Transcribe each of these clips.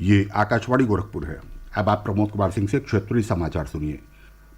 ये आकाशवाणी गोरखपुर है। अब आप प्रमोद कुमार सिंह से क्षेत्रीय समाचार सुनिए।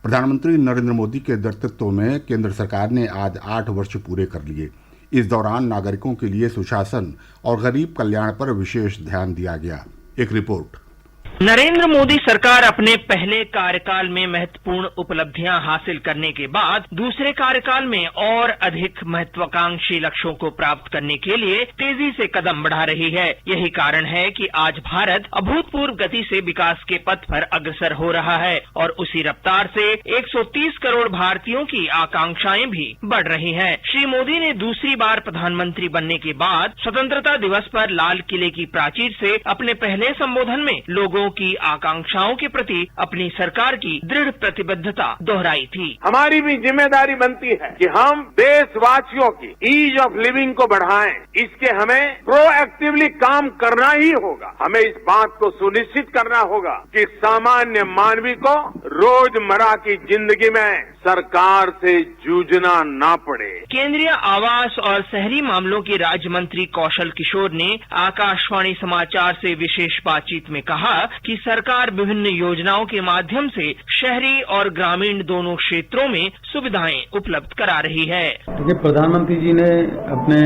प्रधानमंत्री नरेंद्र मोदी के नेतृत्व में केंद्र सरकार ने आज 8 वर्ष पूरे कर लिए। इस दौरान नागरिकों के लिए सुशासन और गरीब कल्याण पर विशेष ध्यान दिया गया। एक रिपोर्ट। नरेंद्र मोदी सरकार अपने पहले कार्यकाल में महत्वपूर्ण उपलब्धियां हासिल करने के बाद दूसरे कार्यकाल में और अधिक महत्वाकांक्षी लक्ष्यों को प्राप्त करने के लिए तेजी से कदम बढ़ा रही है। यही कारण है कि आज भारत अभूतपूर्व गति से विकास के पथ पर अग्रसर हो रहा है और उसी रफ्तार से 130 करोड़ भारतीयों की आकांक्षाएं भी बढ़ रही हैं। श्री मोदी ने दूसरी बार प्रधानमंत्री बनने के बाद स्वतंत्रता दिवस पर लाल किले की प्राचीर से अपने पहले संबोधन में लोगों की आकांक्षाओं के प्रति अपनी सरकार की दृढ़ प्रतिबद्धता दोहराई थी। हमारी भी जिम्मेदारी बनती है कि हम देशवासियों की ईज ऑफ लिविंग को बढ़ाएं। इसके हमें प्रोएक्टिवली काम करना ही होगा। हमें इस बात को सुनिश्चित करना होगा कि सामान्य मानवी को रोजमर्रा की जिंदगी में सरकार से जूझना ना पड़े। केंद्रीय आवास और शहरी मामलों के राज्य मंत्री कौशल किशोर ने आकाशवाणी समाचार से विशेष बातचीत में कहा कि सरकार विभिन्न योजनाओं के माध्यम से शहरी और ग्रामीण दोनों क्षेत्रों में सुविधाएं उपलब्ध करा रही है। देखिए, प्रधानमंत्री जी ने अपने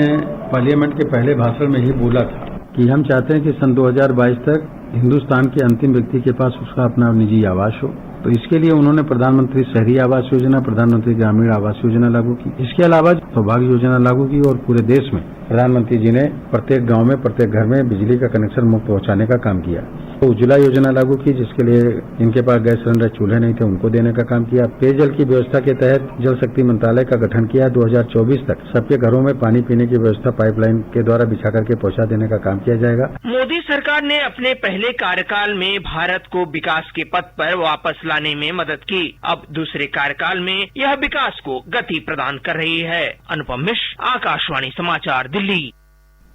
पार्लियामेंट के पहले भाषण में ही बोला था कि हम चाहते हैं कि सन 2022 तक हिंदुस्तान के अंतिम व्यक्ति के पास उसका अपना निजी आवास हो। तो इसके लिए उन्होंने प्रधानमंत्री शहरी आवास योजना, प्रधानमंत्री ग्रामीण आवास योजना लागू की। इसके अलावा सौभाग्य योजना लागू की और पूरे देश में प्रधानमंत्री जी ने प्रत्येक गांव में, प्रत्येक घर में बिजली का कनेक्शन मुफ्त पहुंचाने का काम किया। तो उज्ज्वला योजना लागू की, जिसके लिए इनके पास गैस सिलेंडर चूल्हे नहीं थे उनको देने का काम किया। पेयजल की व्यवस्था के तहत जल शक्ति मंत्रालय का गठन किया। 2024 तक सबके घरों में पानी पीने की व्यवस्था पाइपलाइन के द्वारा बिछा करके पहुंचा देने का काम किया जाएगा। मोदी सरकार ने अपने पहले कार्यकाल में भारत को विकास के पथ पर वापस लाने में मदद की। अब दूसरे कार्यकाल में यह विकास को गति प्रदान कर रही है। अनुपम मिश्र, आकाशवाणी समाचार, दिल्ली।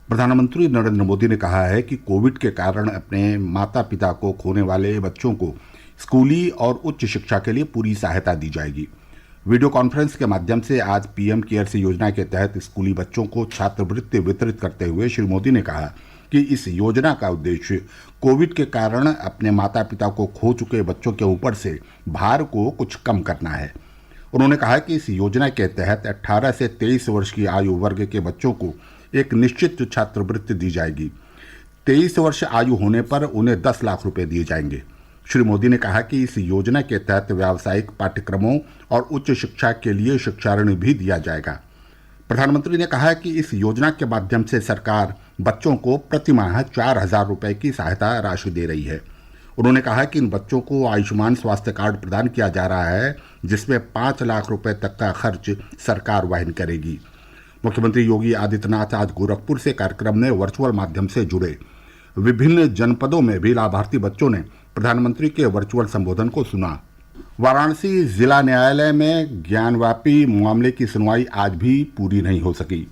प्रधानमंत्री नरेंद्र मोदी ने कहा है कि कोविड के कारण अपने माता पिता को खोने वाले बच्चों को स्कूली और उच्च शिक्षा के लिए पूरी सहायता दी जाएगी। वीडियो कॉन्फ्रेंस के माध्यम से आज पीएम केयर्स योजना के तहत स्कूली बच्चों को छात्रवृत्ति वितरित करते हुए श्री मोदी ने कहा कि इस योजना का उद्देश्य कोविड के कारण अपने माता पिता को खो चुके बच्चों के ऊपर से भार को कुछ कम करना है। उन्होंने कहा कि इस योजना के तहत 18 से 23 वर्ष की आयु वर्ग के बच्चों को एक निश्चित छात्रवृत्ति दी जाएगी। 23 वर्ष आयु होने पर उन्हें 10 लाख रुपए दिए जाएंगे। श्री मोदी ने कहा कि इस योजना के तहत व्यावसायिक पाठ्यक्रमों और उच्च शिक्षा के लिए शिक्षा ऋण भी दिया जाएगा। प्रधानमंत्री ने कहा कि इस योजना के माध्यम से सरकार बच्चों को प्रति माह 4,000 रुपए की सहायता राशि दे रही है। उन्होंने कहा कि इन बच्चों को आयुष्मान स्वास्थ्य कार्ड प्रदान किया जा रहा है, जिसमें 5 लाख रुपए तक का खर्च सरकार वहन करेगी। मुख्यमंत्री योगी आदित्यनाथ आज गोरखपुर से कार्यक्रम में वर्चुअल माध्यम से जुड़े। विभिन्न जनपदों में भी लाभार्थी बच्चों ने प्रधानमंत्री के वर्चुअल संबोधन को सुना। वाराणसी जिला न्यायालय में ज्ञानव्यापी मामले की सुनवाई आज भी पूरी नहीं हो सकी।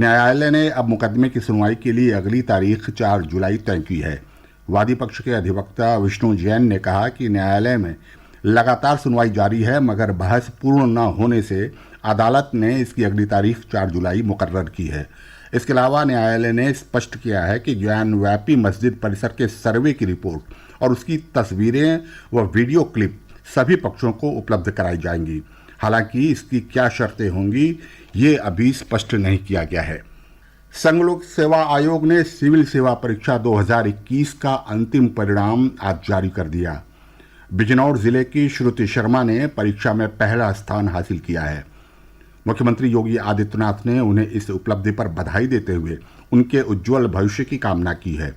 न्यायालय ने अब मुकदमे की सुनवाई के लिए अगली तारीख 4 जुलाई तय की है। वादी पक्ष के अधिवक्ता विष्णु जैन ने कहा कि न्यायालय में लगातार सुनवाई जारी है, मगर बहस पूर्ण न होने से अदालत ने इसकी अगली तारीख 4 जुलाई मुकर्रर की है। इसके अलावा न्यायालय ने स्पष्ट किया है कि ज्ञानव्यापी मस्जिद परिसर के सर्वे की रिपोर्ट और उसकी तस्वीरें व वीडियो क्लिप सभी पक्षों को उपलब्ध कराई जाएंगी। हालांकि इसकी क्या शर्तें होंगी ये अभी स्पष्ट नहीं किया गया है। संघ लोक सेवा आयोग ने सिविल सेवा परीक्षा 2021 का अंतिम परिणाम आज जारी कर दिया। बिजनौर जिले की श्रुति शर्मा ने परीक्षा में पहला स्थान हासिल किया है। मुख्यमंत्री योगी आदित्यनाथ ने उन्हें इस उपलब्धि पर बधाई देते हुए उनके उज्जवल भविष्य की कामना की है।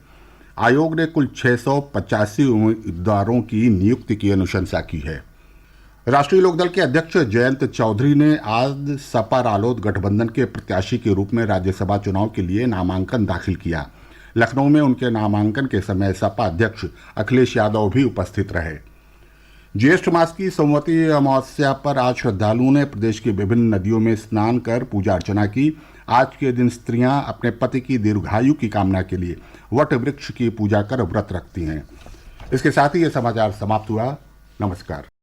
आयोग ने कुल 685 उम्मीदवारों की नियुक्ति की अनुशंसा की है। राष्ट्रीय लोकदल के अध्यक्ष जयंत चौधरी ने आज सपा रालोद गठबंधन के प्रत्याशी के रूप में राज्यसभा चुनाव के लिए नामांकन दाखिल किया। लखनऊ में उनके नामांकन के समय सपा अध्यक्ष अखिलेश यादव भी उपस्थित रहे। ज्येष्ठ मास की सोमवती अमावस्या पर आज श्रद्धालुओं ने प्रदेश की विभिन्न नदियों में स्नान कर पूजा अर्चना की। आज के दिन स्त्रियां अपने पति की दीर्घायु की कामना के लिए वट वृक्ष की पूजा कर व्रत रखती हैं। इसके साथ ही यह समाचार समाप्त हुआ। नमस्कार।